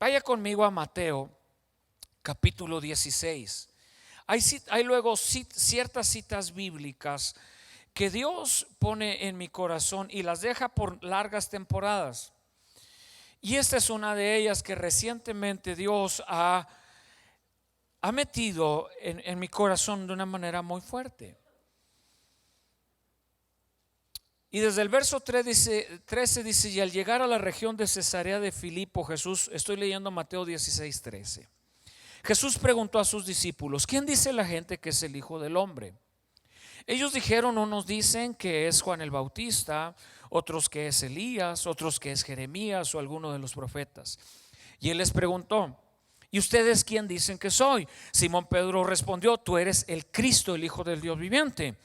Vaya conmigo a Mateo capítulo 16. Hay luego ciertas citas bíblicas que Dios pone en mi corazón y las deja por largas temporadas. Y esta es una de ellas que recientemente Dios ha metido en mi corazón de una manera muy fuerte. Y desde el verso 13 dice: y al llegar a la región de Cesarea de Filipo, Jesús, estoy leyendo Mateo 16:13. Jesús preguntó a sus discípulos: ¿quién dice la gente que es el Hijo del Hombre? Ellos dijeron: unos dicen que es Juan el Bautista, otros que es Elías, otros que es Jeremías o alguno de los profetas. Y él les preguntó: ¿y ustedes quién dicen que soy? Simón Pedro respondió: tú eres el Cristo, el Hijo del Dios viviente.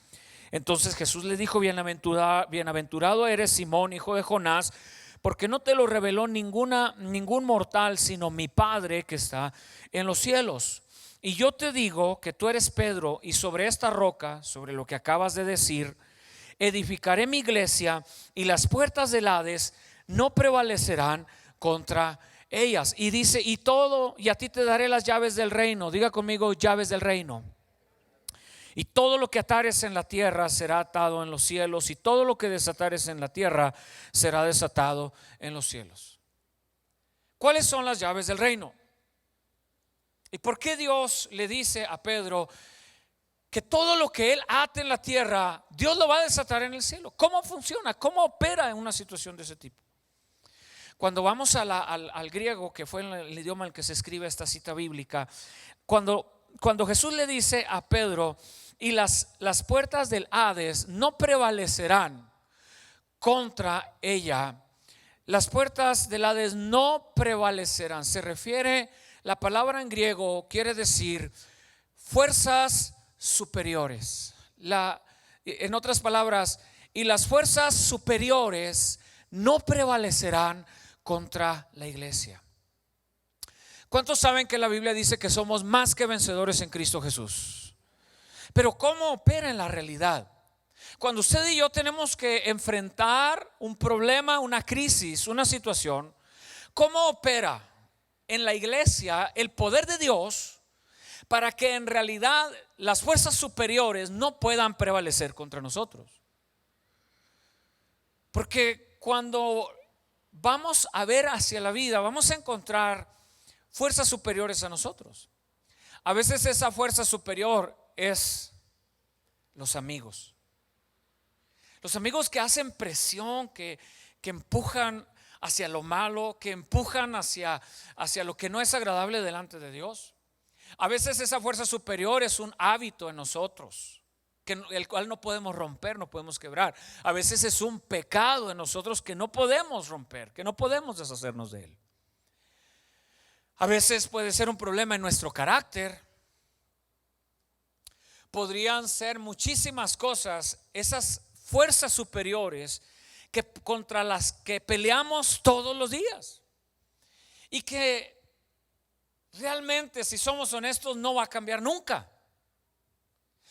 Entonces Jesús le dijo: bienaventurado eres, Simón, hijo de Jonás, porque no te lo reveló ningún mortal, sino mi Padre que está en los cielos. Y yo te digo que tú eres Pedro, y sobre esta roca, sobre lo que acabas de decir, edificaré mi iglesia, y las puertas del Hades no prevalecerán contra ellas. Y dice: y a ti te daré las llaves del reino. Diga conmigo: llaves del reino. Y todo lo que atares en la tierra será atado en los cielos, y todo lo que desatares en la tierra será desatado en los cielos. ¿Cuáles son las llaves del reino? ¿Y por qué Dios le dice a Pedro que todo lo que él ate en la tierra, Dios lo va a desatar en el cielo? ¿Cómo funciona? ¿Cómo opera en una situación de ese tipo? Cuando vamos al griego, que fue el idioma en el que se escribe esta cita bíblica, cuando Jesús le dice a Pedro: y las puertas del Hades no prevalecerán contra ella. Las puertas del Hades no prevalecerán. Se refiere, la palabra en griego quiere decir fuerzas superiores. En otras palabras, y las fuerzas superiores no prevalecerán contra la iglesia. ¿Cuántos saben que la Biblia dice que somos más que vencedores en Cristo Jesús? Pero ¿cómo opera en la realidad? Cuando usted y yo tenemos que enfrentar un problema, una crisis, una situación, ¿cómo opera en la iglesia el poder de Dios para que en realidad las fuerzas superiores no puedan prevalecer contra nosotros? Porque cuando vamos a ver hacia la vida, vamos a encontrar fuerzas superiores a nosotros. A veces esa fuerza superior es los amigos. Los amigos que hacen presión, que empujan hacia lo malo, que empujan hacia lo que no es agradable delante de Dios. A veces esa fuerza superior es un hábito en nosotros, el cual no podemos romper, no podemos quebrar. A veces es un pecado en nosotros que no podemos romper, que no podemos deshacernos de él. A veces puede ser un problema en nuestro carácter. Podrían ser muchísimas cosas, esas fuerzas superiores contra las que peleamos todos los días, y que realmente, si somos honestos, no va a cambiar nunca.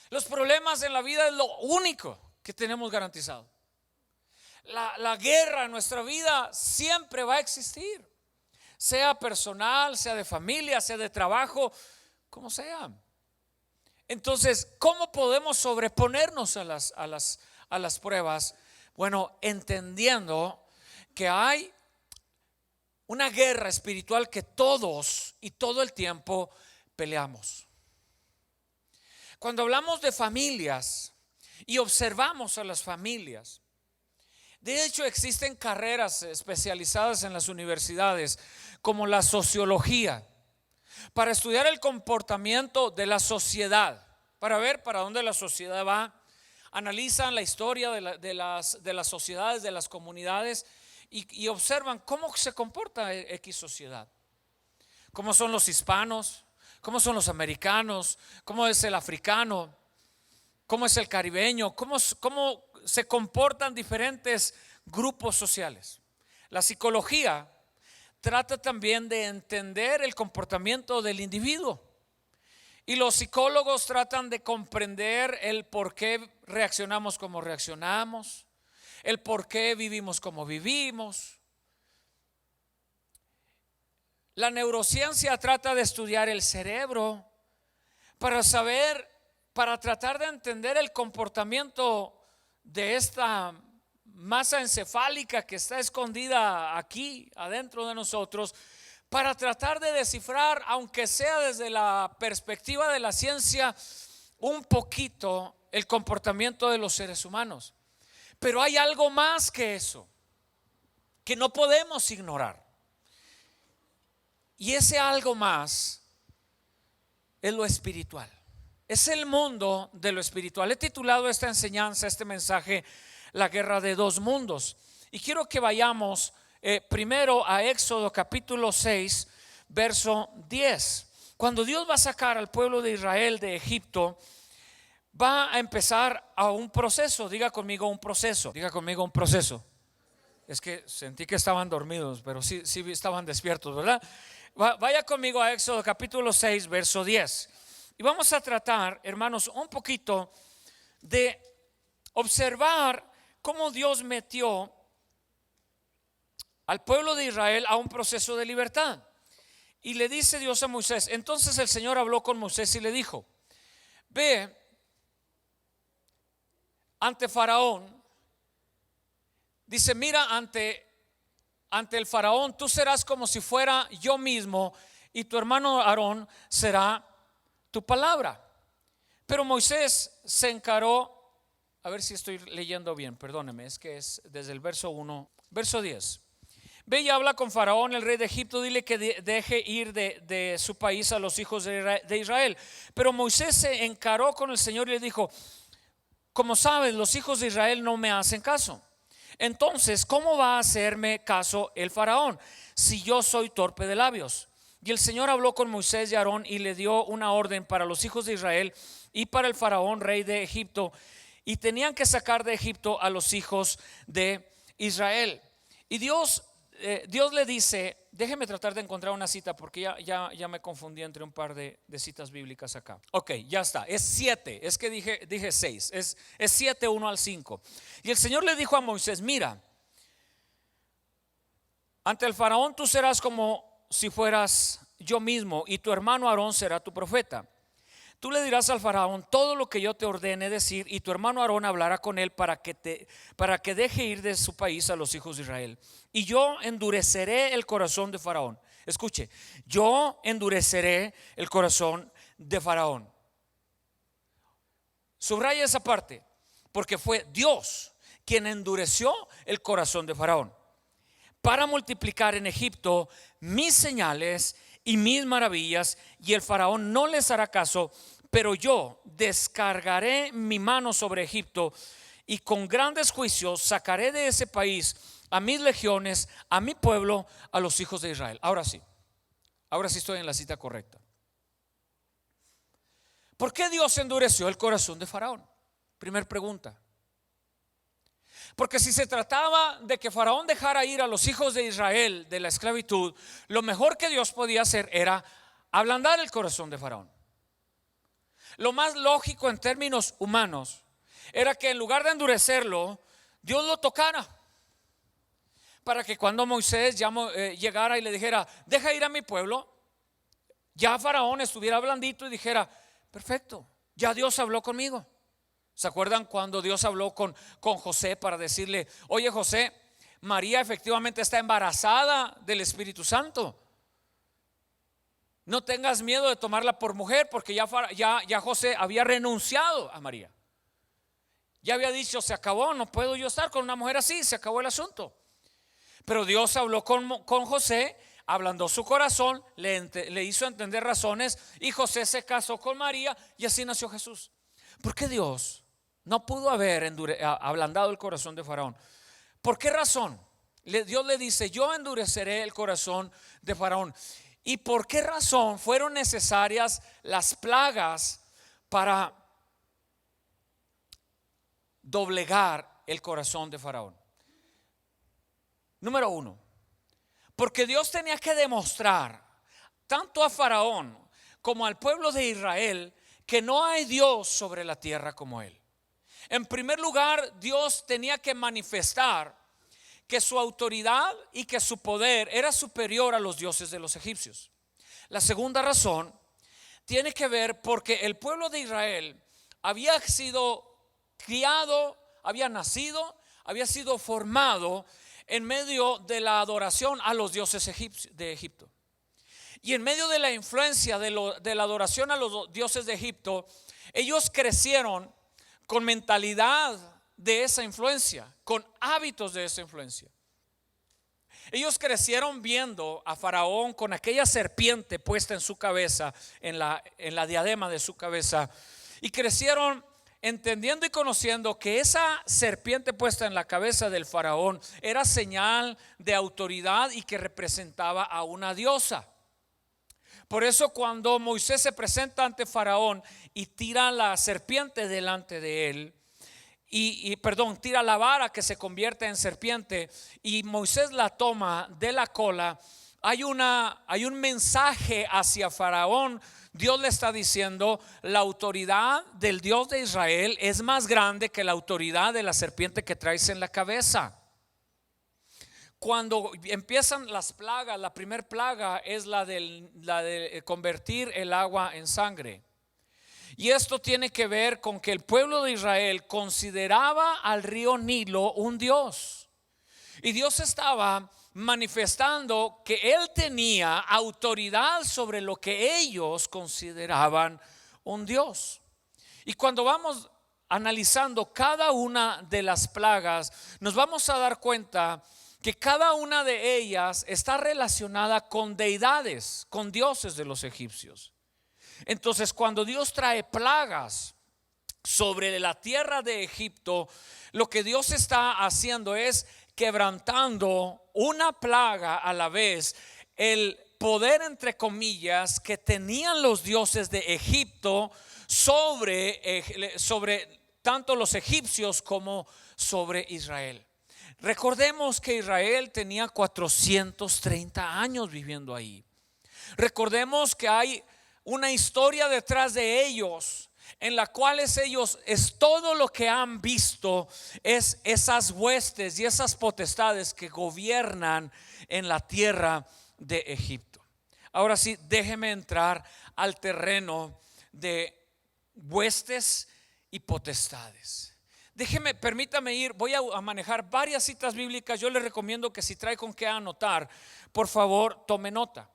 Los problemas en la vida es lo único que tenemos garantizado. La guerra en nuestra vida siempre va a existir, sea personal, sea de familia, sea de trabajo, como sea. Entonces, ¿cómo podemos sobreponernos a las pruebas? Bueno, entendiendo que hay una guerra espiritual que todos y todo el tiempo peleamos. Cuando hablamos de familias y observamos a las familias, de hecho existen carreras especializadas en las universidades, como la sociología, para estudiar el comportamiento de la sociedad, para ver para dónde la sociedad va. Analizan la historia de las sociedades, de las comunidades, y observan cómo se comporta X sociedad. Cómo son los hispanos, cómo son los americanos, cómo es el africano, cómo es el caribeño, cómo se comportan diferentes grupos sociales. La psicología trata también de entender el comportamiento del individuo, y los psicólogos tratan de comprender el por qué reaccionamos como reaccionamos, el por qué vivimos como vivimos. La neurociencia trata de estudiar el cerebro para saber, para tratar de entender el comportamiento de esta masa encefálica que está escondida aquí adentro de nosotros, para tratar de descifrar, aunque sea desde la perspectiva de la ciencia, un poquito el comportamiento de los seres humanos. Pero hay algo más que eso, que no podemos ignorar. Y ese algo más es lo espiritual. Es el mundo de lo espiritual. He titulado esta enseñanza, este mensaje, La guerra de dos mundos. Y quiero que vayamos primero a Éxodo capítulo 6, verso 10. Cuando Dios va a sacar al pueblo de Israel de Egipto, va a empezar a un proceso. Diga conmigo un proceso. Diga conmigo un proceso. Es que sentí que estaban dormidos, pero sí estaban despiertos, ¿verdad? Vaya conmigo a Éxodo capítulo 6, verso 10. Y vamos a tratar, hermanos, un poquito de observar cómo Dios metió al pueblo de Israel a un proceso de libertad. Y le dice Dios a Moisés. Entonces el Señor habló con Moisés y le dijo: ve ante Faraón. Dice: mira, ante el Faraón tú serás como si fuera yo mismo, y tu hermano Aarón será tu palabra. Pero Moisés se encaró, a ver si estoy leyendo bien, perdóneme, es que es desde el verso 1, verso 10. Ve y habla con Faraón, el rey de Egipto, dile que deje ir de su país a los hijos de Israel. Pero Moisés se encaró con el Señor y le dijo: como sabes, los hijos de Israel no me hacen caso. Entonces, ¿cómo va a hacerme caso el Faraón si yo soy torpe de labios? Y el Señor habló con Moisés y Aarón y le dio una orden para los hijos de Israel y para el Faraón, rey de Egipto, y tenían que sacar de Egipto a los hijos de Israel. Y Dios le dice, déjeme tratar de encontrar una cita porque ya me confundí entre un par de citas bíblicas acá. Ok, ya está, es 7, es que dije 6, es 7, 1 al 5. Y el Señor le dijo a Moisés: mira, ante el Faraón tú serás como si fueras yo mismo, y tu hermano Aarón será tu profeta. Tú le dirás al Faraón todo lo que yo te ordene decir, y tu hermano Aarón hablará con él para que deje ir de su país a los hijos de Israel. Y yo endureceré el corazón de Faraón. Escuche, yo endureceré el corazón de Faraón. Subraya esa parte, porque fue Dios quien endureció el corazón de Faraón para multiplicar en Egipto mis señales y mis maravillas, y el Faraón no les hará caso. Pero yo descargaré mi mano sobre Egipto, y con grandes juicios sacaré de ese país a mis legiones, a mi pueblo, a los hijos de Israel. Ahora sí estoy en la cita correcta. ¿Por qué Dios endureció el corazón de Faraón? Primer pregunta. Porque si se trataba de que Faraón dejara ir a los hijos de Israel de la esclavitud, lo mejor que Dios podía hacer era ablandar el corazón de Faraón. Lo más lógico en términos humanos era que en lugar de endurecerlo, Dios lo tocara, para que cuando Moisés llegara y le dijera: deja ir a mi pueblo, ya Faraón estuviera blandito y dijera: perfecto, ya Dios habló conmigo. ¿Se acuerdan cuando Dios habló con José para decirle: oye José, María efectivamente está embarazada del Espíritu Santo? No tengas miedo de tomarla por mujer, porque ya José había renunciado a María. Ya había dicho: se acabó, no puedo yo estar con una mujer así, se acabó el asunto. Pero Dios habló con José, ablandó su corazón, le hizo entender razones, y José se casó con María, y así nació Jesús. ¿Por qué Dios no pudo haber ablandado el corazón de Faraón? ¿Por qué razón? Dios le dice: yo endureceré el corazón de Faraón. ¿Y por qué razón fueron necesarias las plagas para doblegar el corazón de Faraón? Número 1, porque Dios tenía que demostrar tanto a Faraón como al pueblo de Israel que no hay Dios sobre la tierra como Él. En primer lugar, Dios tenía que manifestar que su autoridad y que su poder era superior a los dioses de los egipcios. La segunda razón tiene que ver porque el pueblo de Israel había sido criado, había nacido, había sido formado en medio de la adoración a los dioses de Egipto. Y en medio de la influencia de la adoración a los dioses de Egipto, ellos crecieron con mentalidad de esa influencia, con hábitos de esa influencia. Ellos crecieron viendo a Faraón con aquella serpiente puesta en su cabeza, en la diadema de su cabeza, y crecieron entendiendo y conociendo que esa serpiente puesta en la cabeza del Faraón era señal de autoridad y que representaba a una diosa. Por eso cuando Moisés se presenta ante Faraón y tira la serpiente delante de él, tira la vara que se convierte en serpiente y Moisés la toma de la cola, hay un mensaje hacia Faraón. Dios le está diciendo: la autoridad del Dios de Israel es más grande que la autoridad de la serpiente que traes en la cabeza. Cuando empiezan las plagas, la primer plaga es la de convertir el agua en sangre. Y esto tiene que ver con que el pueblo de Israel consideraba al río Nilo un dios. Y Dios estaba manifestando que Él tenía autoridad sobre lo que ellos consideraban un dios. Y cuando vamos analizando cada una de las plagas, nos vamos a dar cuenta que cada una de ellas está relacionada con deidades, con dioses de los egipcios. Entonces, cuando Dios trae plagas sobre la tierra de Egipto, lo que Dios está haciendo es quebrantando una plaga a la vez el poder, entre comillas, que tenían los dioses de Egipto sobre tanto los egipcios como sobre Israel. Recordemos que Israel tenía 430 años viviendo ahí. Recordemos que hay una historia detrás de ellos en la cual ellos es todo lo que han visto, es esas huestes y esas potestades que gobiernan en la tierra de Egipto. Ahora sí, déjeme entrar al terreno de huestes y potestades. Permítame voy a manejar varias citas bíblicas. Yo les recomiendo que si trae con qué anotar, por favor tome nota,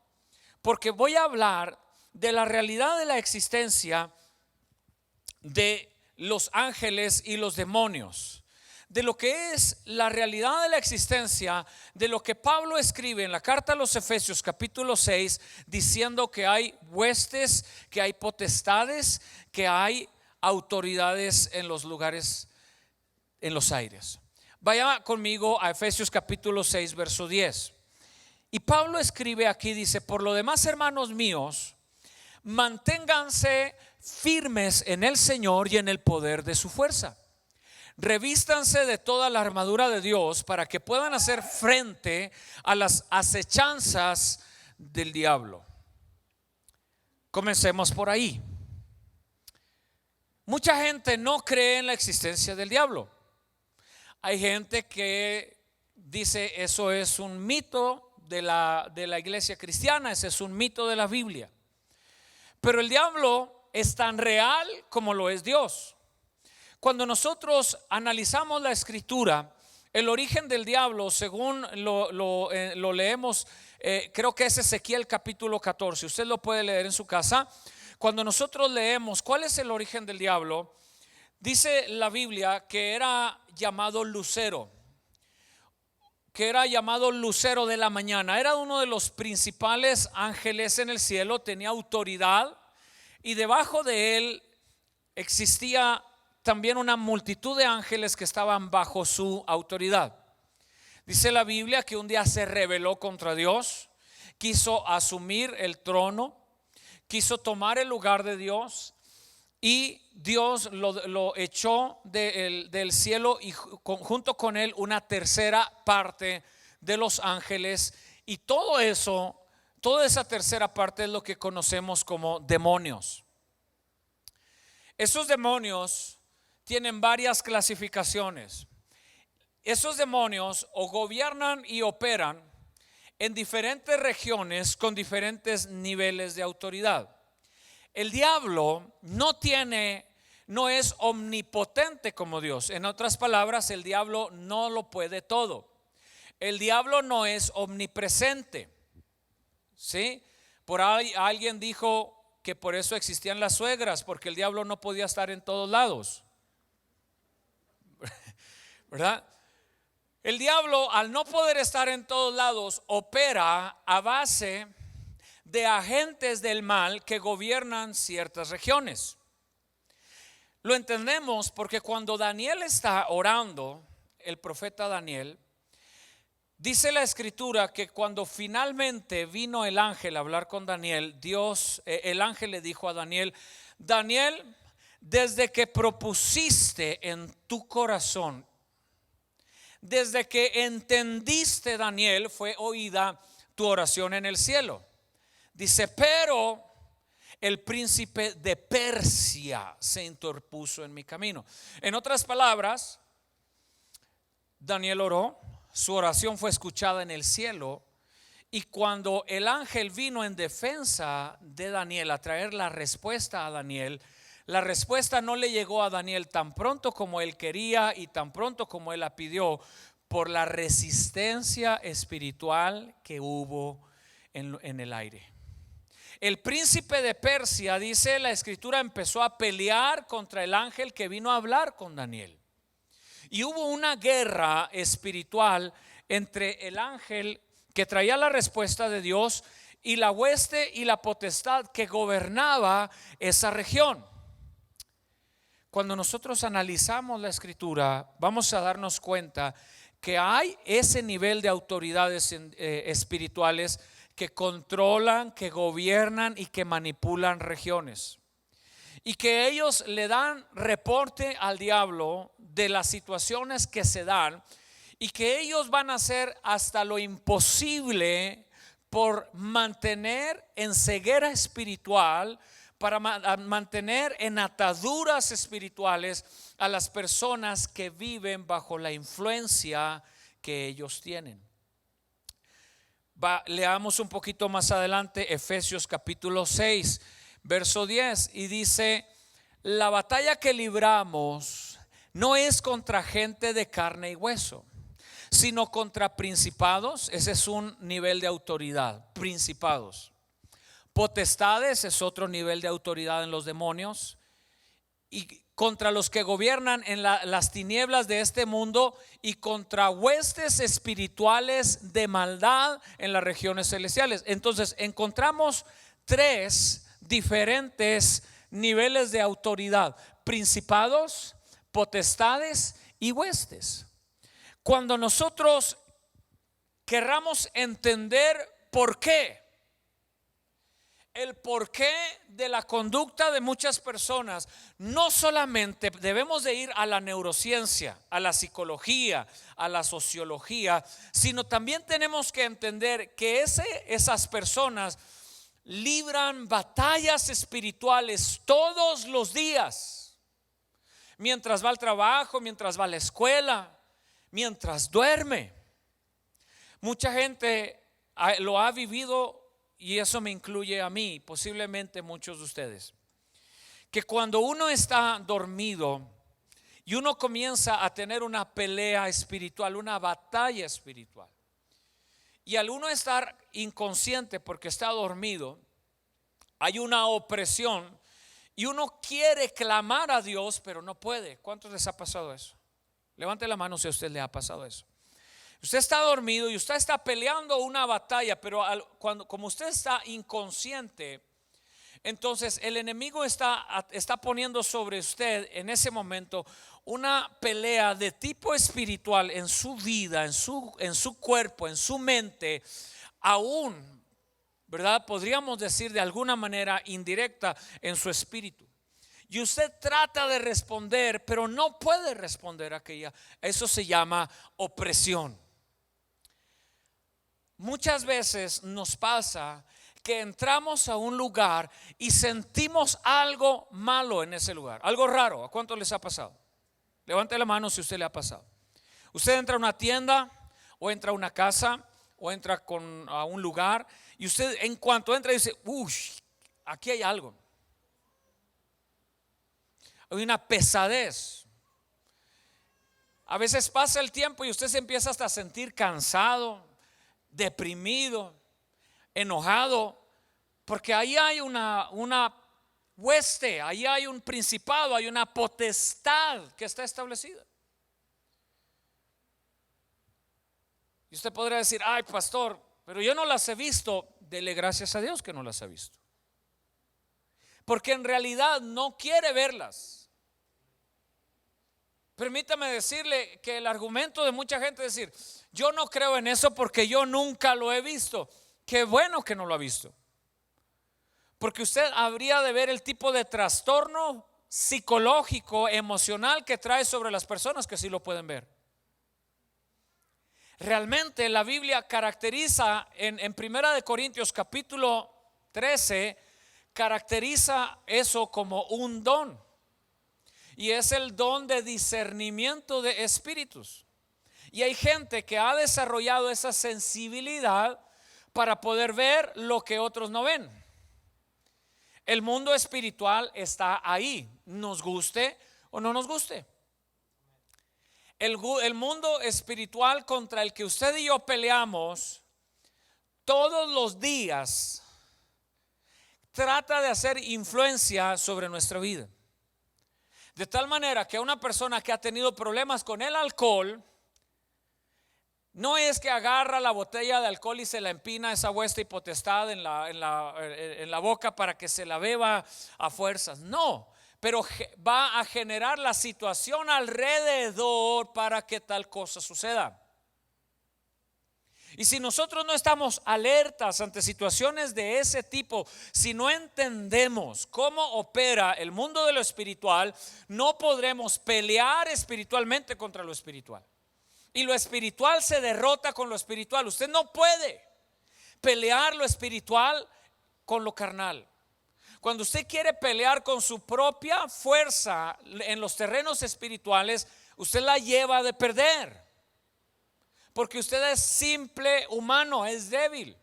porque voy a hablar de la realidad de la existencia de los ángeles y los demonios, de lo que es la realidad de la existencia de lo que Pablo escribe en la carta a los Efesios capítulo 6, diciendo que hay huestes, que hay potestades, que hay autoridades en los lugares, en los aires. Vaya conmigo a Efesios capítulo 6 verso 10. Y Pablo escribe aquí, dice: por lo demás, hermanos míos, manténganse firmes en el Señor y en el poder de su fuerza. Revístanse de toda la armadura de Dios para que puedan hacer frente a las acechanzas del diablo. Comencemos por ahí. Mucha gente no cree en la existencia del diablo. Hay gente que dice eso es un mito de la iglesia cristiana, ese es un mito de la Biblia. Pero el diablo es tan real como lo es Dios. Cuando nosotros analizamos la escritura, el origen del diablo, según lo leemos, creo que es Ezequiel capítulo 14. Usted lo puede leer en su casa. Cuando nosotros leemos cuál es el origen del diablo, dice la Biblia que era llamado Lucero, de la mañana. Era uno de los principales ángeles en el cielo, tenía autoridad, y debajo de él existía también una multitud de ángeles que estaban bajo su autoridad. Dice la Biblia que un día se rebeló contra Dios, quiso asumir el trono, quiso tomar el lugar de Dios, y Dios lo echó del cielo, y junto con él una tercera parte de los ángeles. Y toda esa tercera parte es lo que conocemos como demonios. Esos demonios tienen varias clasificaciones. esos demonios o gobiernan y operan en diferentes regiones con diferentes niveles de autoridad. El diablo no es omnipotente como Dios. En otras palabras, el diablo no lo puede todo. El diablo no es omnipresente. ¿Sí? Por ahí alguien dijo que por eso existían las suegras, porque el diablo no podía estar en todos lados. ¿Verdad? El diablo, al no poder estar en todos lados, opera a base de agentes del mal que gobiernan ciertas regiones. Lo entendemos porque cuando Daniel está orando, el profeta Daniel, dice la escritura que cuando finalmente vino el ángel a hablar con Daniel, el ángel le dijo a Daniel: Daniel, desde que propusiste en tu corazón, desde que entendiste, Daniel, fue oída tu oración en el cielo. Dice, pero el príncipe de Persia se interpuso en mi camino. En otras palabras, Daniel oró, su oración fue escuchada en el cielo, y cuando el ángel vino en defensa de Daniel a traer la respuesta a Daniel, la respuesta no le llegó a Daniel tan pronto como él quería y tan pronto como él la pidió, por la resistencia espiritual que hubo en el aire. El príncipe de Persia, dice la escritura, empezó a pelear contra el ángel que vino a hablar con Daniel. Y hubo una guerra espiritual entre el ángel que traía la respuesta de Dios y la hueste y la potestad que gobernaba esa región. Cuando nosotros analizamos la escritura, vamos a darnos cuenta que hay ese nivel de autoridades espirituales que controlan, que gobiernan y que manipulan regiones. Y que ellos le dan reporte al diablo de las situaciones que se dan, y que ellos van a hacer hasta lo imposible por mantener en ceguera espiritual, para mantener en ataduras espirituales a las personas que viven bajo la influencia que ellos tienen. Leamos un poquito más adelante Efesios capítulo 6 verso 10, y dice: la batalla que libramos no es contra gente de carne y hueso, sino contra principados. Ese es un nivel de autoridad, principados. Potestades es otro nivel de autoridad en los demonios, y contra los que gobiernan en las tinieblas de este mundo, y contra huestes espirituales de maldad en las regiones celestiales. Entonces encontramos tres diferentes niveles de autoridad: principados, potestades y huestes. Cuando nosotros querramos entender el porqué de la conducta de muchas personas, no solamente debemos de ir a la neurociencia, a la psicología, a la sociología, sino también tenemos que entender que esas personas libran batallas espirituales todos los días, mientras va al trabajo, mientras va a la escuela, mientras duerme. Mucha gente lo ha vivido, y eso me incluye a mí, posiblemente muchos de ustedes, que cuando uno está dormido y uno comienza a tener una pelea espiritual, una batalla espiritual, y al uno estar inconsciente porque está dormido, hay una opresión y uno quiere clamar a Dios, pero no puede. ¿Cuántos les ha pasado eso? Levante la mano si a usted le ha pasado eso. Usted está dormido y usted está peleando una batalla, pero como usted está inconsciente, entonces el enemigo está poniendo sobre usted en ese momento una pelea de tipo espiritual en su vida, en su cuerpo, en su mente, aún, ¿verdad? Podríamos decir de alguna manera indirecta, en su espíritu. Y usted trata de responder, pero no puede responder aquella. Eso se llama opresión. Muchas veces nos pasa que entramos a un lugar y sentimos algo malo en ese lugar, algo raro. ¿A cuántos les ha pasado? Levante la mano si a usted le ha pasado. Usted entra a una tienda o entra a una casa o entra a un lugar y usted en cuanto entra dice, uy, aquí hay algo. Hay una pesadez. A veces pasa el tiempo y usted se empieza hasta a sentir cansado, deprimido, enojado, porque ahí hay una hueste, ahí hay un principado, hay una potestad que está establecida. Y usted podría decir, ay pastor, pero yo no las he visto. Dele gracias a Dios que no las ha visto, porque en realidad no quiere verlas. Permítame decirle que el argumento de mucha gente es decir, yo no creo en eso porque yo nunca lo he visto. Qué bueno que no lo ha visto, porque usted habría de ver el tipo de trastorno psicológico, emocional que trae sobre las personas que sí lo pueden ver. Realmente la Biblia caracteriza en Primera de Corintios capítulo 13, caracteriza eso como un don. Y es el don de discernimiento de espíritus. Y hay gente que ha desarrollado esa sensibilidad para poder ver lo que otros no ven. El mundo espiritual está ahí, nos guste o no nos guste. El mundo espiritual contra el que usted y yo peleamos todos los días trata de hacer influencia sobre nuestra vida. De tal manera que una persona que ha tenido problemas con el alcohol, no es que agarra la botella de alcohol y se la empina esa hueste y potestad en la boca para que se la beba a fuerzas. No, pero va a generar la situación alrededor para que tal cosa suceda. Y si nosotros no estamos alertas ante situaciones de ese tipo, si no entendemos cómo opera el mundo de lo espiritual, no podremos pelear espiritualmente contra lo espiritual. Y lo espiritual se derrota con lo espiritual. Usted no puede pelear lo espiritual con lo carnal. Cuando usted quiere pelear con su propia fuerza en los terrenos espirituales, usted la lleva de perder. Porque usted es simple humano, es débil.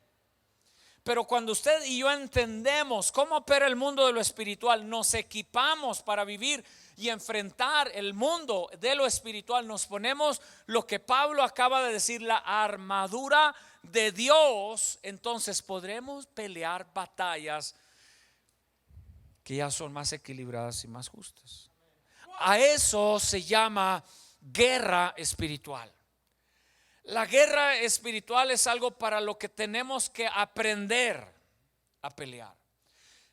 Pero cuando usted y yo entendemos cómo opera el mundo de lo espiritual, nos equipamos para vivir y enfrentar el mundo de lo espiritual. Nos ponemos lo que Pablo acaba de decir, la armadura de Dios. Entonces podremos pelear batallas que ya son más equilibradas y más justas. A eso se llama guerra espiritual. La guerra espiritual es algo para lo que tenemos que aprender a pelear.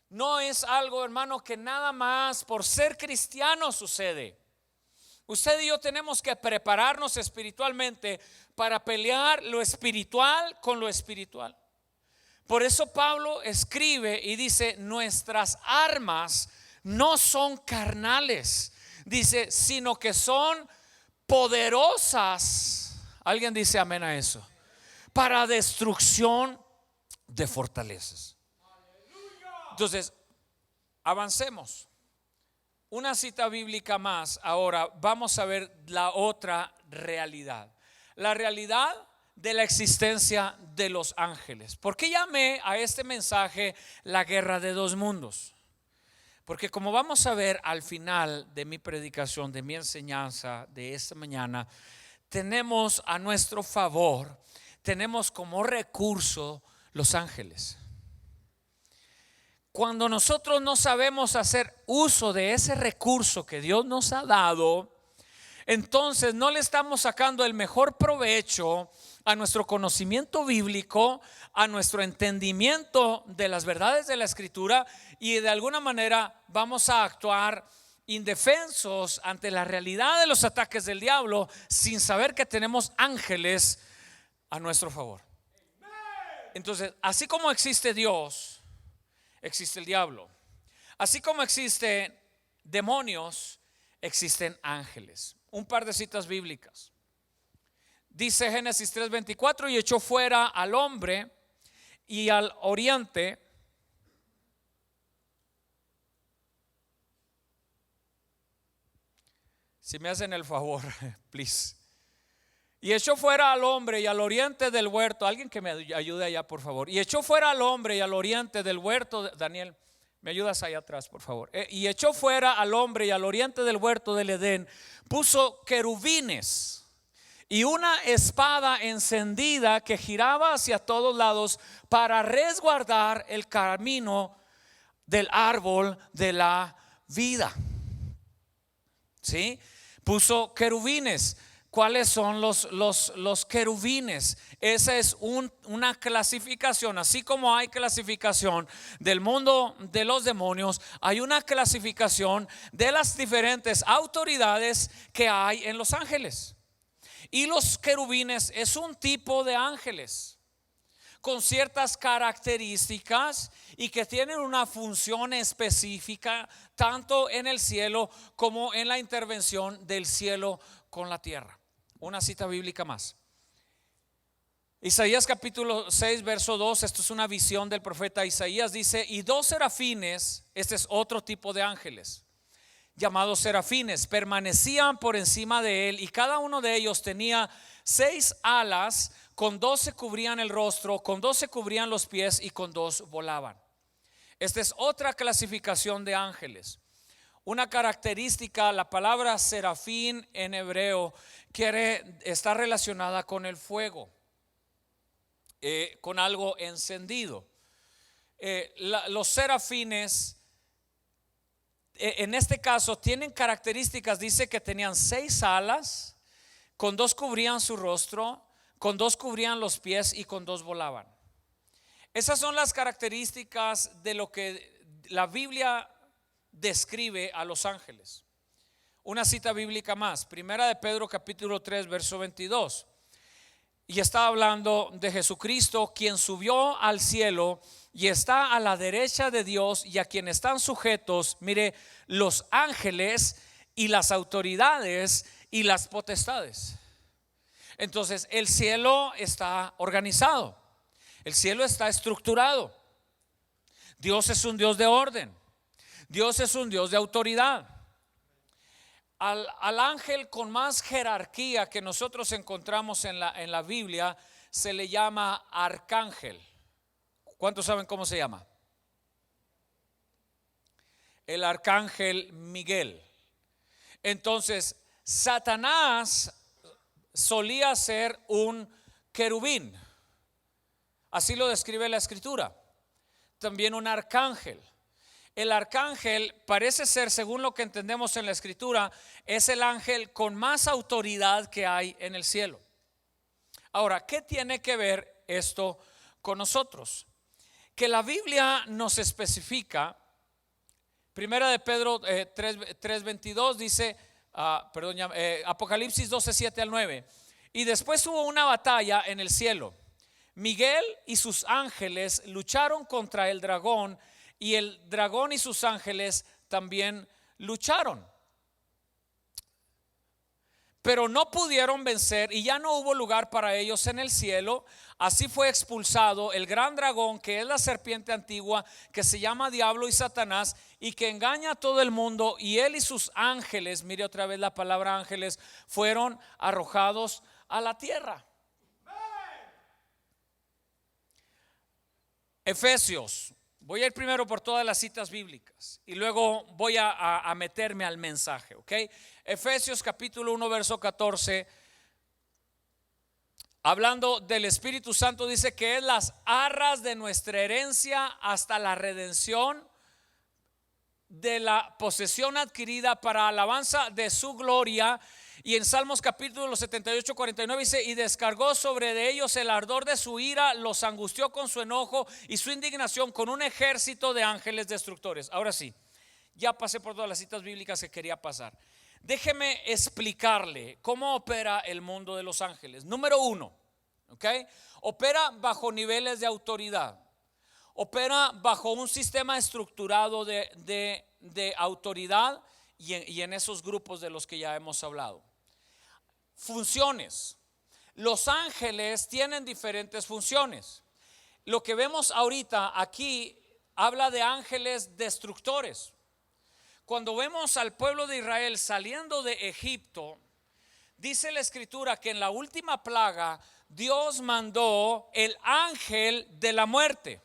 No es algo, hermano, que nada más por ser cristiano sucede. Usted y yo tenemos que prepararnos espiritualmente para pelear lo espiritual con lo espiritual. Por eso Pablo escribe y dice, nuestras armas no son carnales, dice, sino que son poderosas. Alguien dice amén a eso. Para destrucción de fortalezas. Entonces, avancemos. Una cita bíblica más. Ahora vamos a ver la otra realidad. La realidad de la existencia de los ángeles. ¿Por qué llamé a este mensaje la guerra de dos mundos? Porque como vamos a ver al final de mi predicación, de mi enseñanza de esta mañana, tenemos a nuestro favor, tenemos como recurso los ángeles. Cuando nosotros no sabemos hacer uso de ese recurso que Dios nos ha dado, entonces no le estamos sacando el mejor provecho a nuestro conocimiento bíblico, a nuestro entendimiento de las verdades de la Escritura, y de alguna manera vamos a actuar indefensos ante la realidad de los ataques del diablo, sin saber que tenemos ángeles a nuestro favor. Entonces, así como existe Dios, existe el diablo. Así como existen demonios, existen ángeles. Un par de citas bíblicas. Dice Génesis 3:24, y echó fuera al hombre y al oriente. Si me hacen el favor, please. Y echó fuera al hombre y al oriente del huerto. Alguien que me ayude allá, por favor. Y echó fuera al hombre y al oriente del huerto. Daniel, me ayudas allá atrás, por favor. Y echó fuera al hombre y al oriente del huerto del Edén. Puso querubines y una espada encendida que giraba hacia todos lados para resguardar el camino del árbol de la vida. ¿Sí? Puso querubines. ¿Cuáles son los querubines? Esa es una clasificación. Así como hay clasificación del mundo de los demonios, hay una clasificación de las diferentes autoridades que hay en los ángeles. Y los querubines es un tipo de ángeles con ciertas características y que tienen una función específica tanto en el cielo como en la intervención del cielo con la tierra. Una cita bíblica más. Isaías capítulo 6 verso 2. Esto es una visión del profeta Isaías. Dice: y dos serafines, este es otro tipo de ángeles llamados serafines, permanecían por encima de él, y cada uno de ellos tenía 6 alas, con 2 se cubrían el rostro, con 2 se cubrían los pies y con 2 volaban. Esta es otra clasificación de ángeles. Una característica, la palabra serafín en hebreo está relacionada con el fuego, con algo encendido. Los serafines, en este caso, tienen características. Dice que tenían 6 alas, con 2 cubrían su rostro, con 2 cubrían los pies y con 2 volaban. Esas son las características de lo que la Biblia describe a los ángeles. Una cita bíblica más, primera de Pedro capítulo 3 verso 22. Y está hablando de Jesucristo, quien subió al cielo y está a la derecha de Dios, y a quien están sujetos, mire, los ángeles y las autoridades y las potestades. Entonces el cielo está organizado, el cielo está estructurado. Dios es un Dios de orden, Dios es un Dios de autoridad. Al ángel con más jerarquía que nosotros encontramos en la Biblia se le llama arcángel. ¿Cuántos saben cómo se llama? El arcángel Miguel. Entonces, Satanás solía ser un querubín, así lo describe la escritura. También un arcángel. El arcángel parece ser, según lo que entendemos en la escritura, es el ángel con más autoridad que hay en el cielo. Ahora, ¿qué tiene que ver esto con nosotros? Que la Biblia nos especifica. Primera de Pedro 3:22 dice, Apocalipsis 12:7 al 9. Y después hubo una batalla en el cielo. Miguel y sus ángeles lucharon contra el dragón, y el dragón y sus ángeles también lucharon, pero no pudieron vencer, y ya no hubo lugar para ellos en el cielo. Así fue expulsado el gran dragón, que es la serpiente antigua, que se llama Diablo y Satanás, y que engaña a todo el mundo. Y él y sus ángeles, mire otra vez la palabra ángeles, fueron arrojados a la tierra. Efesios. Voy a ir primero por todas las citas bíblicas y luego voy a meterme al mensaje, ¿ok? Efesios capítulo 1 verso 14, hablando del Espíritu Santo, dice que es las arras de nuestra herencia hasta la redención de la posesión adquirida para alabanza de su gloria. Y en Salmos capítulo 78, 49 dice: y descargó sobre de ellos el ardor de su ira, los angustió con su enojo y su indignación con un ejército de ángeles destructores. Ahora sí, ya pasé por todas las citas bíblicas que quería pasar. Déjeme explicarle cómo opera el mundo de los ángeles. Número 1, ¿ok? Opera bajo niveles de autoridad. Opera bajo un sistema estructurado de autoridad, y en esos grupos de los que ya hemos hablado. Funciones. Los ángeles tienen diferentes funciones. Lo que vemos ahorita aquí habla de ángeles destructores. Cuando vemos al pueblo de Israel saliendo de Egipto, dice la escritura que en la última plaga Dios mandó el ángel de la muerte.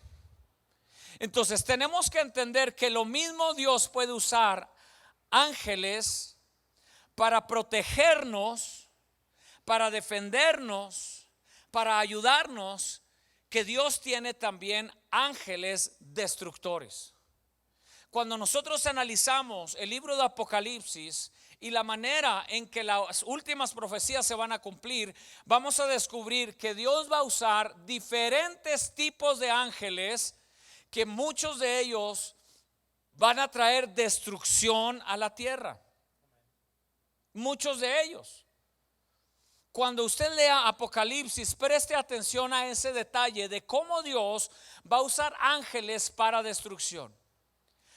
Entonces tenemos que entender que lo mismo Dios puede usar ángeles para protegernos, para defendernos, para ayudarnos, que Dios tiene también ángeles destructores. Cuando nosotros analizamos el libro de Apocalipsis y la manera en que las últimas profecías se van a cumplir, vamos a descubrir que Dios va a usar diferentes tipos de ángeles, que muchos de ellos van a traer destrucción a la tierra. Muchos de ellos. Cuando usted lea Apocalipsis, preste atención a ese detalle de cómo Dios va a usar ángeles para destrucción.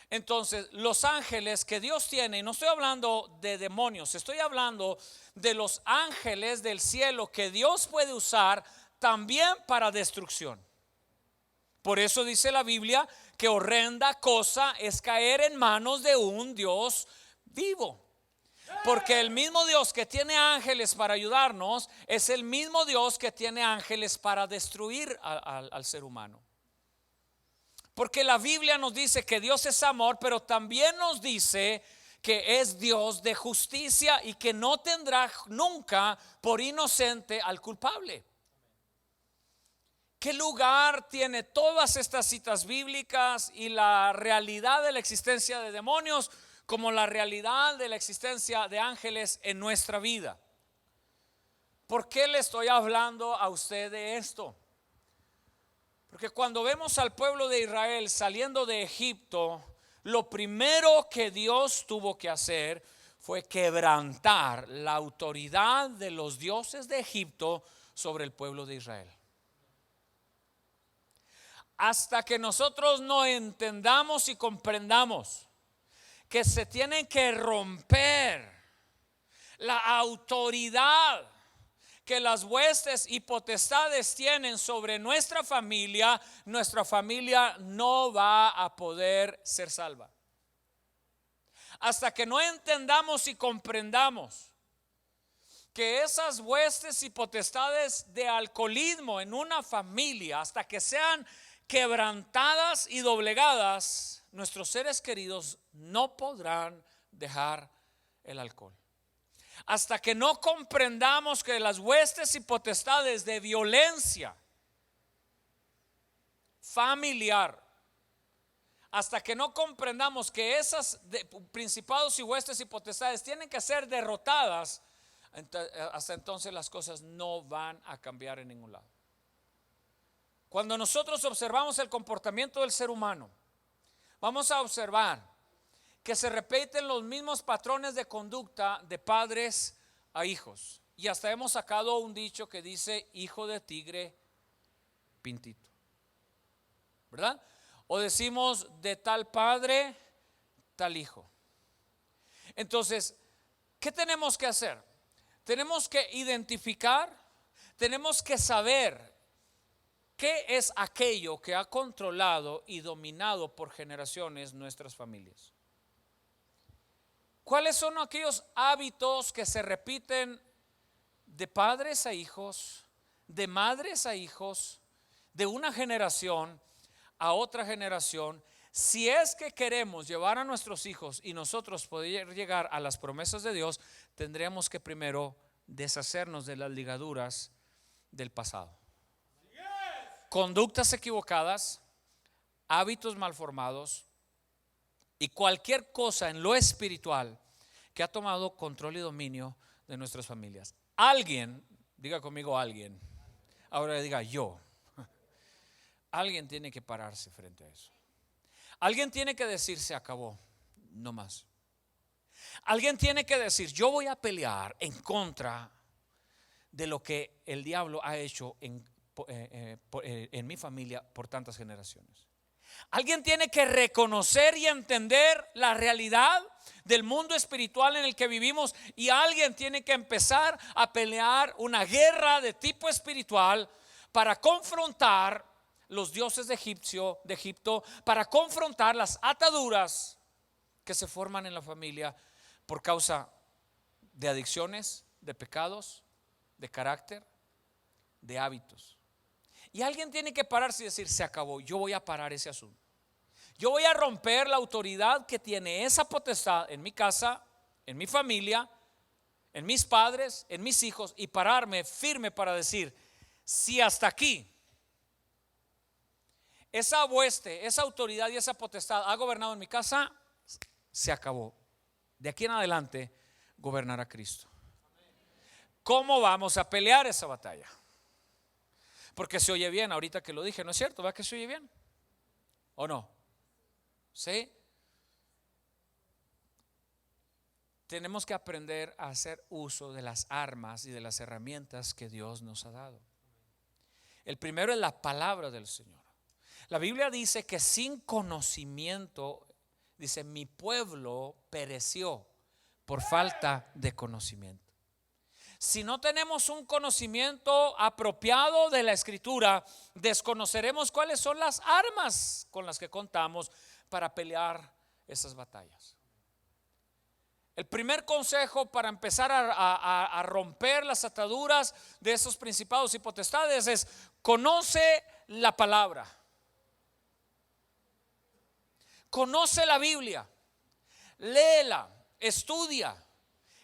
Entonces, los ángeles que Dios tiene, y no estoy hablando de demonios, estoy hablando de los ángeles del cielo que Dios puede usar también para destrucción. Por eso dice la Biblia que horrenda cosa es caer en manos de un Dios vivo. Porque el mismo Dios que tiene ángeles para ayudarnos es el mismo Dios que tiene ángeles para destruir al ser humano. Porque la Biblia nos dice que Dios es amor, pero también nos dice que es Dios de justicia y que no tendrá nunca por inocente al culpable. ¿Qué lugar tiene todas estas citas bíblicas y la realidad de la existencia de demonios como la realidad de la existencia de ángeles en nuestra vida? ¿Por qué le estoy hablando a usted de esto? Porque cuando vemos al pueblo de Israel saliendo de Egipto, lo primero que Dios tuvo que hacer fue quebrantar la autoridad de los dioses de Egipto sobre el pueblo de Israel. Hasta que nosotros no entendamos y comprendamos que se tiene que romper la autoridad que las huestes y potestades tienen sobre nuestra familia no va a poder ser salva. Hasta que no entendamos y comprendamos que esas huestes y potestades de alcoholismo en una familia, hasta que sean quebrantadas y doblegadas, nuestros seres queridos no podrán dejar el alcohol. Hasta que no comprendamos que las huestes y potestades de violencia familiar, hasta que no comprendamos que esas principados y huestes y potestades tienen que ser derrotadas, hasta entonces las cosas no van a cambiar en ningún lado. Cuando nosotros observamos el comportamiento del ser humano, vamos a observar que se repiten los mismos patrones de conducta de padres a hijos. Y hasta hemos sacado un dicho que dice: hijo de tigre, pintito, ¿verdad? O decimos: de tal padre, tal hijo. Entonces, ¿qué tenemos que hacer? Tenemos que identificar, tenemos que saber qué es aquello que ha controlado y dominado por generaciones nuestras familias. ¿Cuáles son aquellos hábitos que se repiten de padres a hijos, de madres a hijos, de una generación a otra generación? Si es que queremos llevar a nuestros hijos y nosotros poder llegar a las promesas de Dios, tendremos que primero deshacernos de las ligaduras del pasado. Conductas equivocadas, hábitos malformados y cualquier cosa en lo espiritual que ha tomado control y dominio de nuestras familias. Alguien, diga conmigo alguien, ahora diga yo. Alguien tiene que pararse frente a eso. Alguien tiene que decir: se acabó, no más. Alguien tiene que decir: yo voy a pelear en contra de lo que el diablo ha hecho en mi familia por tantas generaciones. Alguien tiene que reconocer y entender la realidad del mundo espiritual en el que vivimos, y alguien tiene que empezar a pelear una guerra de tipo espiritual para confrontar los dioses de Egipto, para confrontar las ataduras que se forman en la familia por causa de adicciones, de pecados, de carácter, de hábitos. Y alguien tiene que pararse y decir, se acabó, yo voy a parar ese asunto. Yo voy a romper la autoridad que tiene esa potestad en mi casa, en mi familia, en mis padres, en mis hijos, y pararme firme para decir, si hasta aquí esa hueste, esa autoridad y esa potestad ha gobernado en mi casa, se acabó. De aquí en adelante gobernará Cristo. ¿Cómo vamos a pelear esa batalla? Porque se oye bien, ahorita que lo dije, ¿no es cierto? ¿Va que se oye bien? ¿O no? ¿Sí? Tenemos que aprender a hacer uso de las armas y de las herramientas que Dios nos ha dado. El primero es la palabra del Señor. La Biblia dice que sin conocimiento, dice, mi pueblo pereció por falta de conocimiento. Si no tenemos un conocimiento apropiado de la Escritura, desconoceremos cuáles son las armas con las que contamos para pelear esas batallas. El primer consejo para empezar a romper las ataduras de esos principados y potestades es: conoce la palabra, conoce la Biblia, léela, estudia.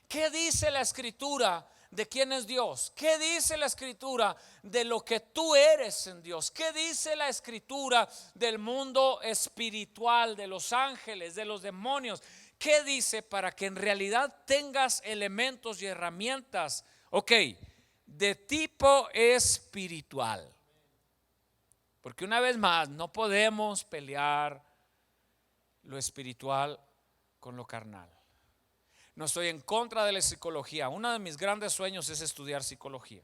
¿Qué dice la Escritura de quién es Dios? ¿Qué dice la Escritura de lo que tú eres en Dios? ¿Qué dice la Escritura del mundo espiritual, de los ángeles, de los demonios? ¿Qué dice para que en realidad tengas elementos y herramientas, de tipo espiritual? Porque una vez más, no podemos pelear lo espiritual con lo carnal. No estoy en contra de la psicología. Uno de mis grandes sueños es estudiar psicología.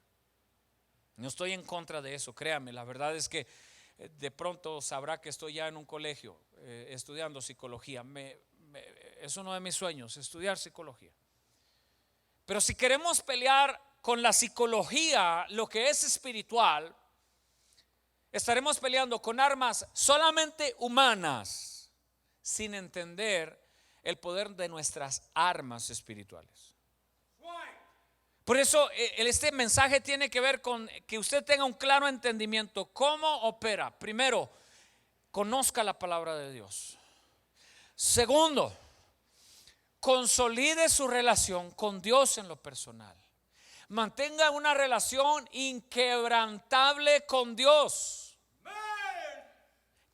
No estoy en contra de eso, créame. La verdad es que de pronto sabrá que estoy ya en un colegio estudiando psicología. Es uno de mis sueños, estudiar psicología. Pero si queremos pelear con la psicología, lo que es espiritual, estaremos peleando con armas solamente humanas, sin entender el poder de nuestras armas espirituales. Por eso este mensaje tiene que ver con que usted tenga un claro entendimiento cómo opera. Primero, conozca la palabra de Dios. Segundo, consolide su relación con Dios en lo personal. Mantenga una relación inquebrantable con Dios.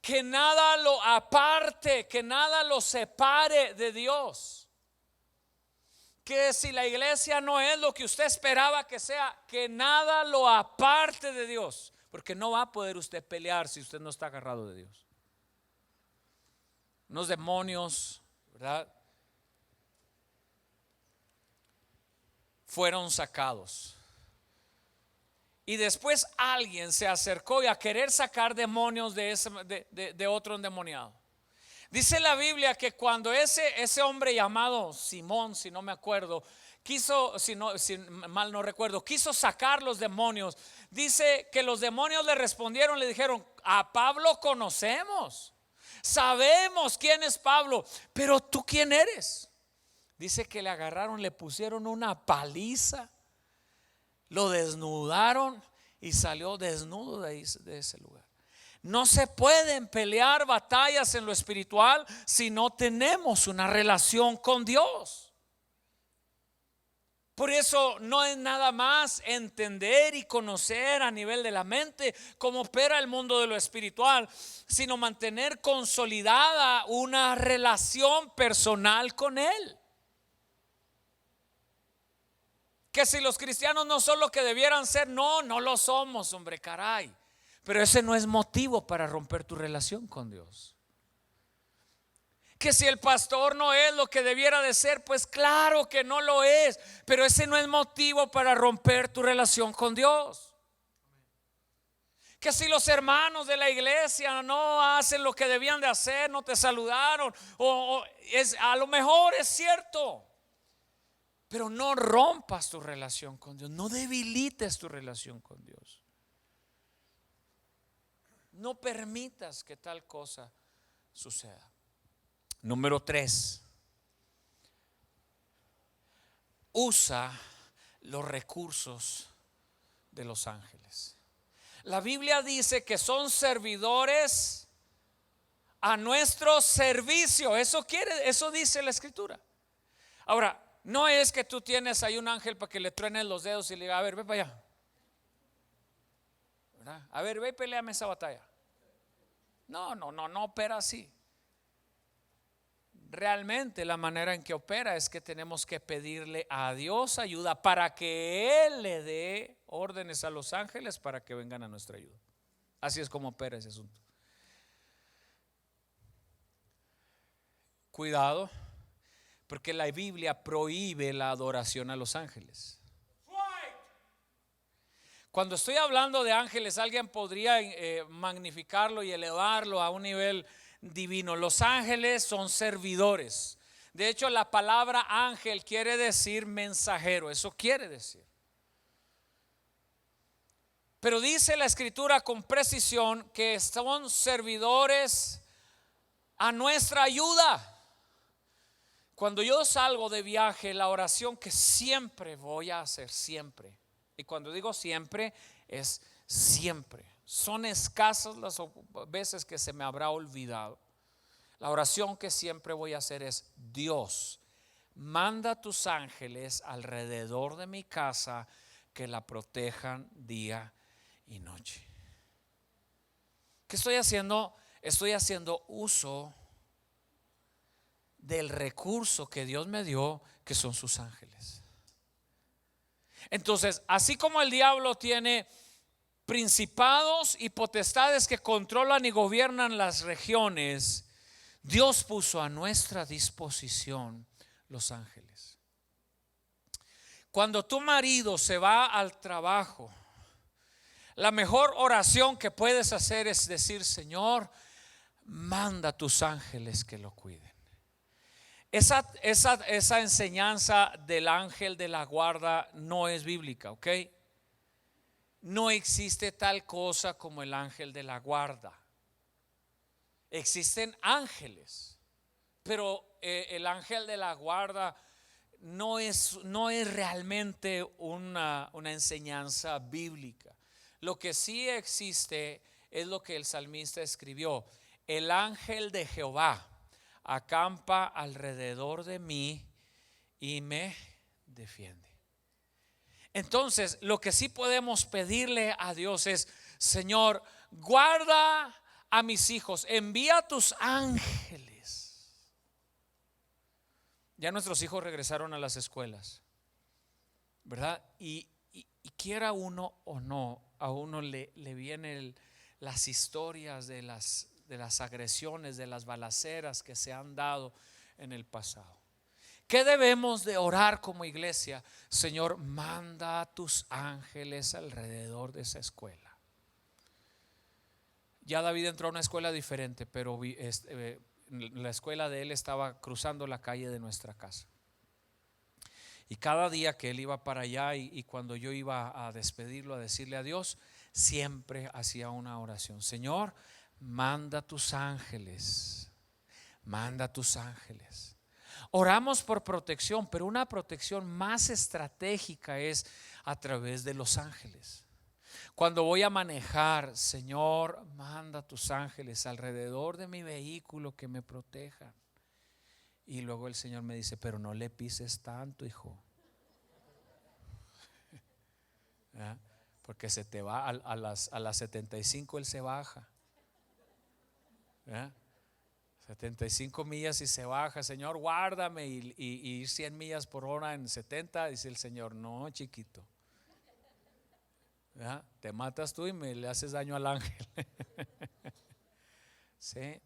Que nada lo aparte, que nada lo separe de Dios. Que si la iglesia no es lo que usted esperaba que sea, que nada lo aparte de Dios. Porque no va a poder usted pelear si usted no está agarrado de Dios. Unos demonios, ¿verdad?, fueron sacados. Y después alguien se acercó y a querer sacar demonios de otro endemoniado. Dice la Biblia que cuando ese hombre llamado Simón, si no me acuerdo, si mal no recuerdo, quiso sacar los demonios, dice que los demonios le respondieron, le dijeron: a Pablo conocemos, sabemos quién es Pablo, pero ¿tú quién eres? Dice que le agarraron, le pusieron una paliza, lo desnudaron y salió desnudo de ese lugar. No se pueden pelear batallas en lo espiritual si no tenemos una relación con Dios. Por eso no es nada más entender y conocer a nivel de la mente cómo opera el mundo de lo espiritual, sino mantener consolidada una relación personal con Él. Que si los cristianos no son lo que debieran ser, no lo somos, hombre, caray. Pero ese no es motivo para romper tu relación con Dios. Que si el pastor no es lo que debiera de ser, pues claro que no lo es. Pero ese no es motivo para romper tu relación con Dios. Que si los hermanos de la iglesia no hacen lo que debían de hacer, no te saludaron, a lo mejor es cierto. Pero no rompas tu relación con Dios, no debilites tu relación con Dios. No permitas que tal cosa suceda. Número 3. Usa los recursos de los ángeles. La Biblia dice que son servidores a nuestro servicio. Eso dice la Escritura. Ahora, no es que tú tienes ahí un ángel para que le truenes los dedos y le diga, a ver, ve para allá, ¿verdad? A ver, ve y peleame esa batalla. No opera así. Realmente la manera en que opera es que tenemos que pedirle a Dios ayuda para que Él le dé órdenes a los ángeles para que vengan a nuestra ayuda. Así es como opera ese asunto. Cuidado, porque la Biblia prohíbe la adoración a los ángeles. Cuando estoy hablando de ángeles, alguien podría magnificarlo y elevarlo a un nivel divino. Los ángeles son servidores. De hecho, la palabra ángel quiere decir mensajero. Eso quiere decir. Pero dice la Escritura con precisión que son servidores a nuestra ayuda. Cuando yo salgo de viaje, la oración que siempre voy a hacer, siempre, y cuando digo siempre, es siempre. Son escasas las veces que se me habrá olvidado. La oración que siempre voy a hacer es: Dios, manda tus ángeles alrededor de mi casa que la protejan día y noche. ¿Qué estoy haciendo? Estoy haciendo uso del recurso que Dios me dio, que son sus ángeles. Entonces, así como el diablo tiene principados y potestades que controlan y gobiernan las regiones, Dios puso a nuestra disposición los ángeles. Cuando tu marido se va al trabajo, la mejor oración que puedes hacer es decir: Señor, manda tus ángeles que lo cuiden. Esa enseñanza del ángel de la guarda no es bíblica, ¿ok? No existe tal cosa como el ángel de la guarda. Existen ángeles, pero el ángel de la guarda no es realmente una enseñanza bíblica. Lo que sí existe es lo que el salmista escribió: el ángel de Jehová acampa alrededor de mí y me defiende. Entonces, lo que sí podemos pedirle a Dios es: Señor, guarda a mis hijos, envía tus ángeles. Ya nuestros hijos regresaron a las escuelas, ¿verdad? Y quiera uno o no, a uno le vienen las historias de las agresiones, de las balaceras que se han dado en el pasado. ¿Qué debemos de orar como iglesia? Señor, manda a tus ángeles alrededor de esa escuela. Ya David entró a una escuela diferente, pero la escuela de él estaba cruzando la calle de nuestra casa. Y cada día que él iba para allá y cuando yo iba a despedirlo, a decirle adiós, siempre hacía una oración: Señor, manda tus ángeles, manda tus ángeles. Oramos por protección, pero una protección más estratégica es a través de los ángeles. Cuando voy a manejar: Señor, manda tus ángeles alrededor de mi vehículo que me protejan. Y luego el Señor me dice: pero no le pises tanto, hijo, ¿verdad? Porque se te va a las 75, él se baja, ¿verdad? 75 millas y se baja. Señor, guárdame, y ir 100 millas por hora en 70. Dice el Señor: no, chiquito, ¿verdad? Te matas tú y le haces daño al ángel. ¿Sí?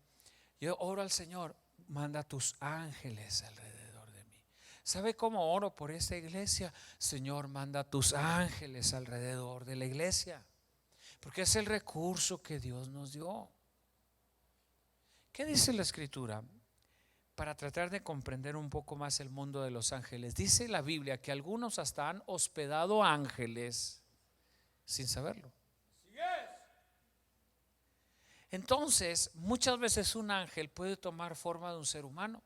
Yo oro al Señor: manda tus ángeles alrededor de mí. ¿Sabe cómo oro por esta iglesia? Señor, manda tus ángeles alrededor de la iglesia, porque es el recurso que Dios nos dio. ¿Qué dice la Escritura? Para tratar de comprender un poco más el mundo de los ángeles, dice la Biblia que algunos hasta han hospedado ángeles sin saberlo. Entonces, muchas veces un ángel puede tomar forma de un ser humano.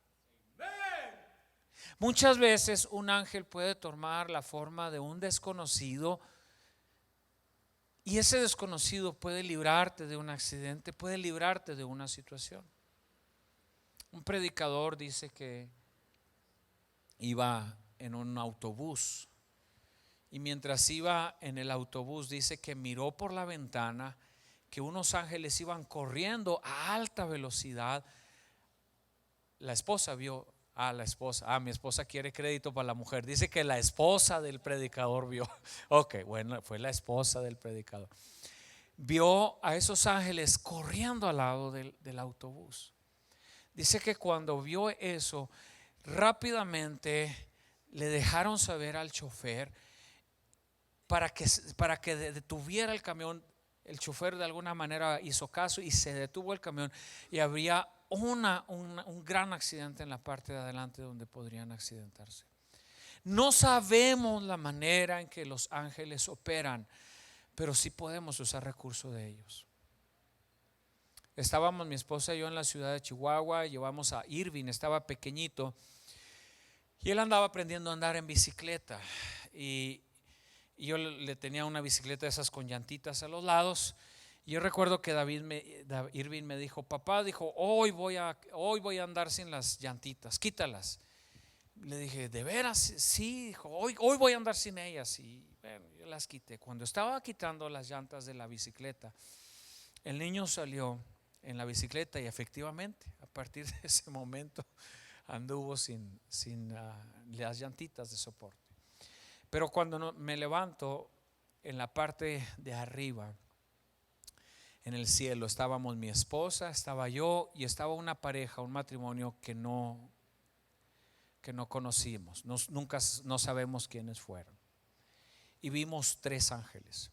Muchas veces un ángel puede tomar la forma de un desconocido y ese desconocido puede librarte de un accidente, puede librarte de una situación. Un predicador dice que iba en un autobús y mientras iba en el autobús dice que miró por la ventana que unos ángeles iban corriendo a alta velocidad. La esposa vio. Mi esposa quiere crédito para la mujer. Dice que la esposa del predicador vio. Ok, bueno, fue la esposa del predicador. Vio a esos ángeles corriendo al lado del autobús. Dice que cuando vio eso, rápidamente le dejaron saber al chofer para que detuviera el camión. El chofer de alguna manera hizo caso y se detuvo el camión y habría un gran accidente en la parte de adelante donde podrían accidentarse. No sabemos la manera en que los ángeles operan, pero sí podemos usar recursos de ellos. Estábamos mi esposa y yo en la ciudad de Chihuahua, llevamos a Irving, estaba pequeñito y él andaba aprendiendo a andar en bicicleta y yo le tenía una bicicleta de esas con llantitas a los lados. Y yo recuerdo que Irving me dijo, papá, dijo, hoy voy a andar sin las llantitas, quítalas. Le dije, ¿de veras? Sí, dijo, hoy voy a andar sin ellas. Y bueno, yo las quité. Cuando estaba quitando las llantas de la bicicleta, el niño salió en la bicicleta y efectivamente, a partir de ese momento anduvo sin las llantitas de soporte. Pero cuando me levanto en la parte de arriba, en el cielo, estábamos mi esposa, estaba yo y estaba una pareja, un matrimonio que no conocimos, nunca no sabemos quiénes fueron. Y vimos 3 ángeles.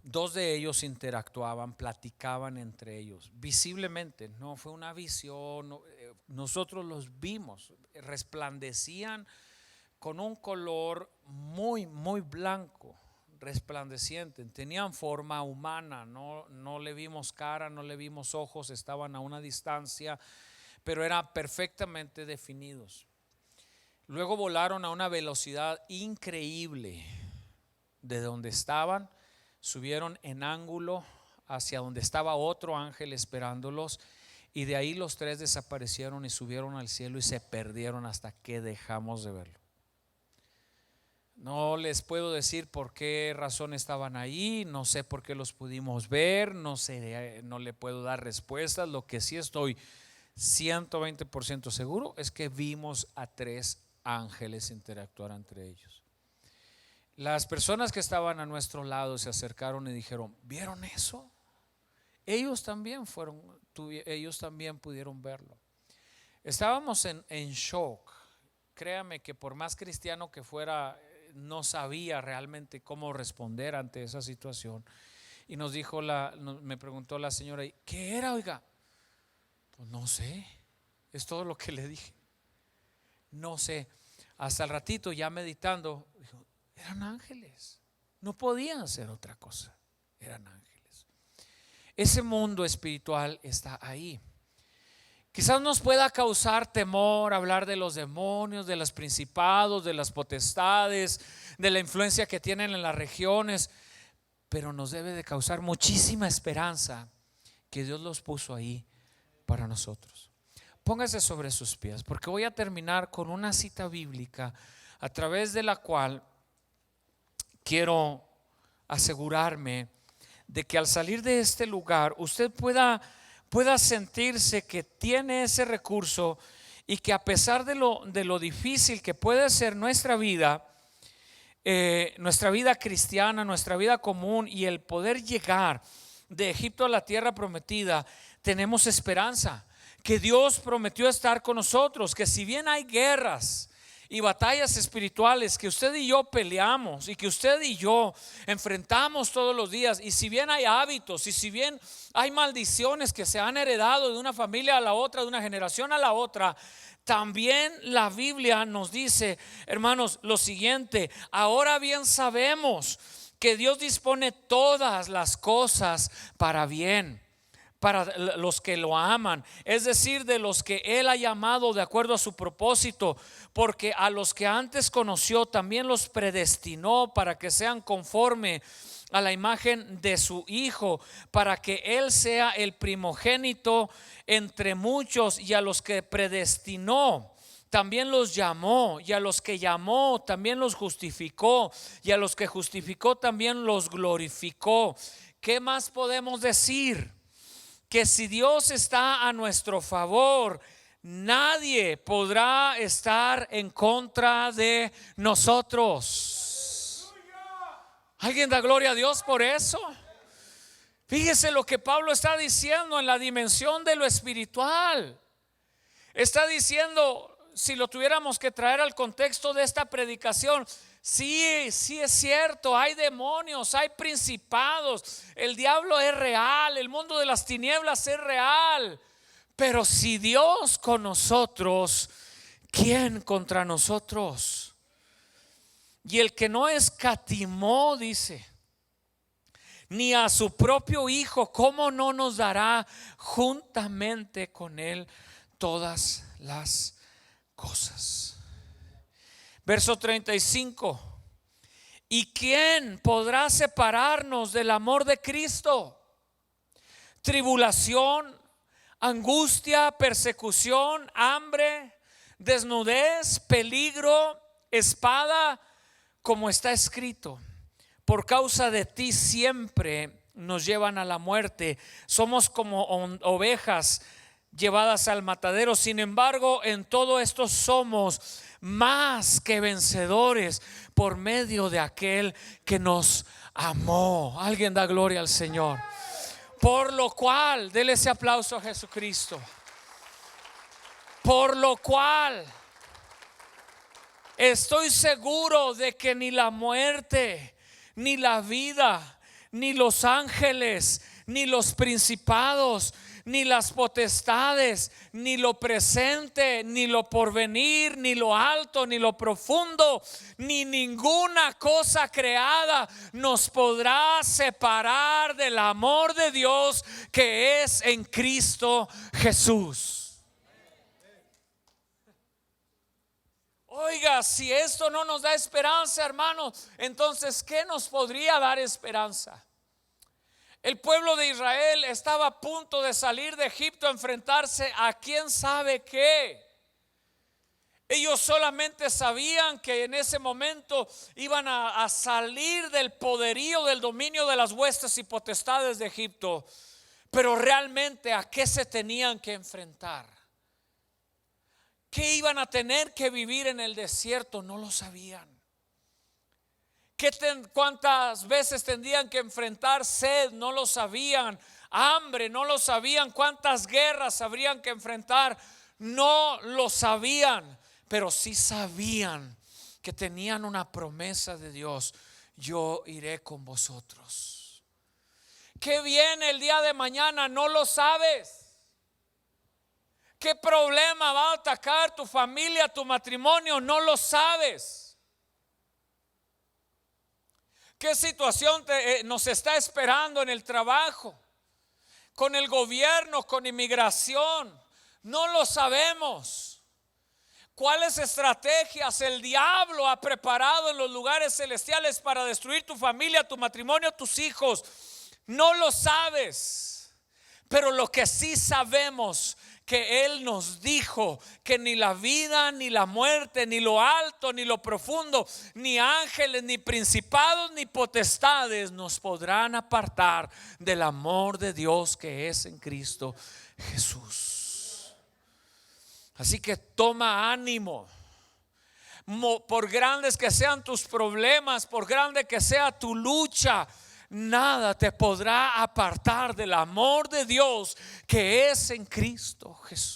2 de ellos interactuaban, platicaban entre ellos, visiblemente, no fue una visión, nosotros los vimos, resplandecían con un color muy, muy blanco, resplandeciente, tenían forma humana, no le vimos cara, no le vimos ojos, estaban a una distancia, pero eran perfectamente definidos. Luego volaron a una velocidad increíble de donde estaban. Subieron en ángulo hacia donde estaba otro ángel esperándolos y de ahí los 3 desaparecieron y subieron al cielo y se perdieron hasta que dejamos de verlo. No les puedo decir por qué razón estaban ahí, no sé por qué los pudimos ver, no sé, no le puedo dar respuestas. Lo que sí estoy 120% seguro es que vimos a 3 ángeles interactuar entre ellos. Las personas que estaban a nuestro lado se acercaron y dijeron, ¿vieron eso? Ellos también pudieron verlo. Estábamos en nos Créame que por más cristiano que fuera, no sabía realmente cómo responder ante esa situación. Y nos dijo me preguntó la señora, ¿qué era, oiga? Pues no sé, es todo lo que le dije. No sé. Hasta el ratito ya meditando, dijo, eran ángeles, no podían ser otra cosa, eran ángeles. Ese mundo espiritual está ahí. Quizás nos pueda causar temor hablar de los demonios, de los principados, de las potestades, de la influencia que tienen en las regiones, pero nos debe de causar muchísima esperanza que Dios los puso ahí para nosotros. Póngase sobre sus pies, porque voy a terminar con una cita bíblica a través de la cual quiero asegurarme de que al salir de este lugar usted pueda sentirse que tiene ese recurso y que a pesar de lo difícil que puede ser nuestra vida cristiana, nuestra vida común y el poder llegar de Egipto a la tierra prometida, tenemos esperanza, que Dios prometió estar con nosotros, que si bien hay guerras y batallas espirituales que usted y yo peleamos y que usted y yo enfrentamos todos los días, y si bien hay hábitos y si bien hay maldiciones que se han heredado de una familia a la otra, de una generación a la otra, también la Biblia nos dice, hermanos, lo siguiente: ahora bien sabemos que Dios dispone todas las cosas para bien para los que lo aman, es decir, de los que Él ha llamado de acuerdo a su propósito, porque a los que antes conoció también los predestinó para que sean conforme a la imagen de su Hijo, para que Él sea el primogénito entre muchos. Y a los que predestinó también los llamó, y a los que llamó también los justificó, y a los que justificó también los glorificó. ¿Qué más podemos decir? Que si Dios está a nuestro favor, nadie podrá estar en contra de nosotros. ¿Alguien da gloria a Dios por eso? Fíjese lo que Pablo está diciendo en la dimensión de lo espiritual. Está diciendo, si lo tuviéramos que traer al contexto de esta predicación, sí es cierto, hay demonios, hay principados, el diablo es real, el mundo de las tinieblas es real. Pero si Dios con nosotros, ¿quién contra nosotros? Y el que no escatimó, dice, ni a su propio Hijo, ¿cómo no nos dará juntamente con Él todas las cosas? Verso 35. ¿Y quién podrá separarnos del amor de Cristo? Tribulación, angustia, persecución, hambre, desnudez, peligro, espada, como está escrito: por causa de ti siempre nos llevan a la muerte, somos como ovejas llevadas al matadero. Sin embargo, en todo esto somos más que vencedores por medio de aquel que nos amó. Alguien da gloria al Señor. Por lo cual, dele ese aplauso a Jesucristo. Por lo cual estoy seguro de que ni la muerte, ni la vida, ni los ángeles, ni los principados, ni las potestades, ni lo presente, ni lo porvenir, ni lo alto, ni lo profundo, ni ninguna cosa creada nos podrá separar del amor de Dios que es en Cristo Jesús. Oiga, si esto no nos da esperanza, hermanos, entonces ¿qué nos podría dar esperanza? El pueblo de Israel estaba a punto de salir de Egipto a enfrentarse a quién sabe qué. Ellos solamente sabían que en ese momento iban a salir del poderío, del dominio de las huestes y potestades de Egipto. Pero realmente, ¿a qué se tenían que enfrentar? ¿Qué iban a tener que vivir en el desierto? No lo sabían. ¿Cuántas veces tendrían que enfrentar sed? No lo sabían. Hambre, no lo sabían. ¿Cuántas guerras habrían que enfrentar? No lo sabían. Pero sí sabían que tenían una promesa de Dios: yo iré con vosotros. ¿Qué viene el día de mañana? No lo sabes. ¿Qué problema va a atacar tu familia, tu matrimonio? No lo sabes. ¿Qué situación nos está esperando en el trabajo, con el gobierno, con inmigración? No lo sabemos. ¿Cuáles estrategias el diablo ha preparado en los lugares celestiales para destruir tu familia, tu matrimonio, tus hijos? No lo sabes. Pero lo que sí sabemos, que Él nos dijo que ni la vida, ni la muerte, ni lo alto, ni lo profundo, ni ángeles, ni principados, ni potestades nos podrán apartar del amor de Dios que es en Cristo Jesús. Así que toma ánimo. Por grandes que sean tus problemas, por grande que sea tu lucha, nada te podrá apartar del amor de Dios que es en Cristo Jesús.